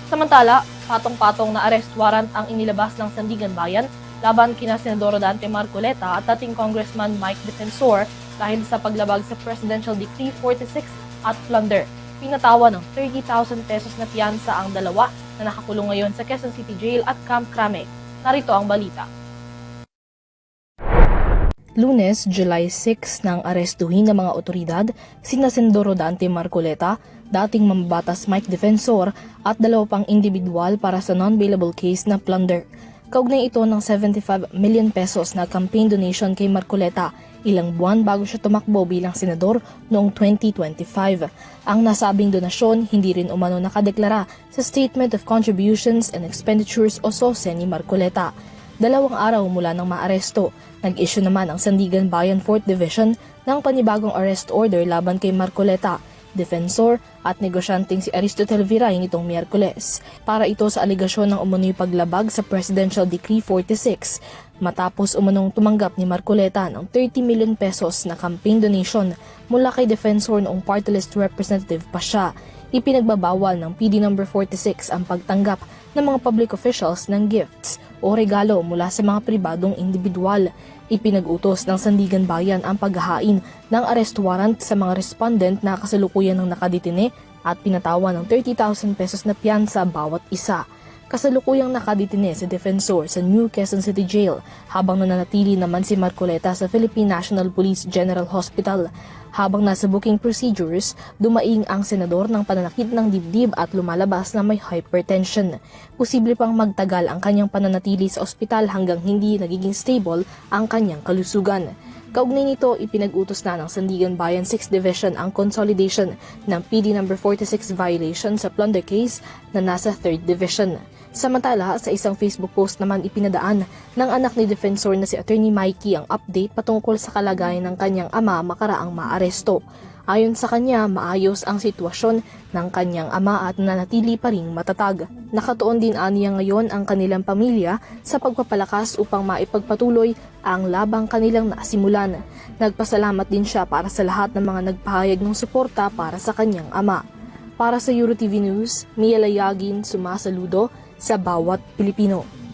Samantala, patong-patong na arrest warrant ang inilabas ng Sandigan Bayan laban kina Senador Dante Marcoleta at dating Congressman Mike Defensor dahil sa paglabag sa Presidential Decree 46 at plunder. Pinatawa ng 30,000 pesos na piyansa ang dalawa na nakakulong ngayon sa Quezon City Jail at Camp Crame. Narito ang balita. Lunes, July 6 nang arestuhin ng mga otoridad sina Senador Dante Marcoleta, dating mambabatas Mike Defensor at dalawa pang individual para sa non-bailable case na plunder. Kaugnay ito ng 75 million pesos na campaign donation kay Marcoleta ilang buwan bago siya tumakbo bilang senador noong 2025. Ang nasabing donasyon hindi rin umano nakadeklara sa Statement of Contributions and Expenditures o SOSE ni Marcoleta. 2 araw mula nang maaresto, nag-issue naman ang Sandigan Bayan 4th Division ng panibagong arrest order laban kay Marcoleta, Defensor at negosyanteng si Aristotel Viray nitong Miyerkules para ito sa aligasyon ng umunoy paglabag sa Presidential Decree 46 matapos umunong tumanggap ni Marcoleta ng 30 million pesos na campaign donation mula kay Defensor noong party list representative pa siya. Ipinagbabawal ng PD No. 46 ang pagtanggap ng mga public officials ng gifts o regalo mula sa mga pribadong individual. Ipinag-utos ng Sandigan Bayan ang paghahain ng arrest warrant sa mga respondent na kasalukuyan ng nakadetine at pinatawa ng 30,000 pesos na piyansa bawat isa. Kasalukuyang nakadetine si Defensor sa New Quezon City Jail habang nananatili naman si Marcoleta sa Philippine National Police General Hospital. Habang nasa booking procedures, dumaing ang senador ng pananakit ng dibdib at lumalabas na may hypertension. Posible pang magtagal ang kanyang pananatili sa ospital hanggang hindi nagiging stable ang kanyang kalusugan. Kaugnay nito, ipinag-utos na ng Sandigan Bayan 6th Division ang consolidation ng PD No. 46 violation sa plunder case na nasa 3rd Division. Samantala, sa isang Facebook post naman ipinadaan ng anak ni Defensor na si Attorney Mikey ang update patungkol sa kalagayan ng kanyang ama makaraang maaresto. Ayon sa kanya, maayos ang sitwasyon ng kanyang ama at nanatili pa ring matatag. Nakatuon din aniya ngayon ang kanilang pamilya sa pagpapalakas upang maipagpatuloy ang labang kanilang nasimulan. Nagpasalamat din siya para sa lahat ng mga nagpahayag ng suporta para sa kanyang ama. Para sa EuroTV News, Mia Layagin, sumasaludo sa bawat Pilipino.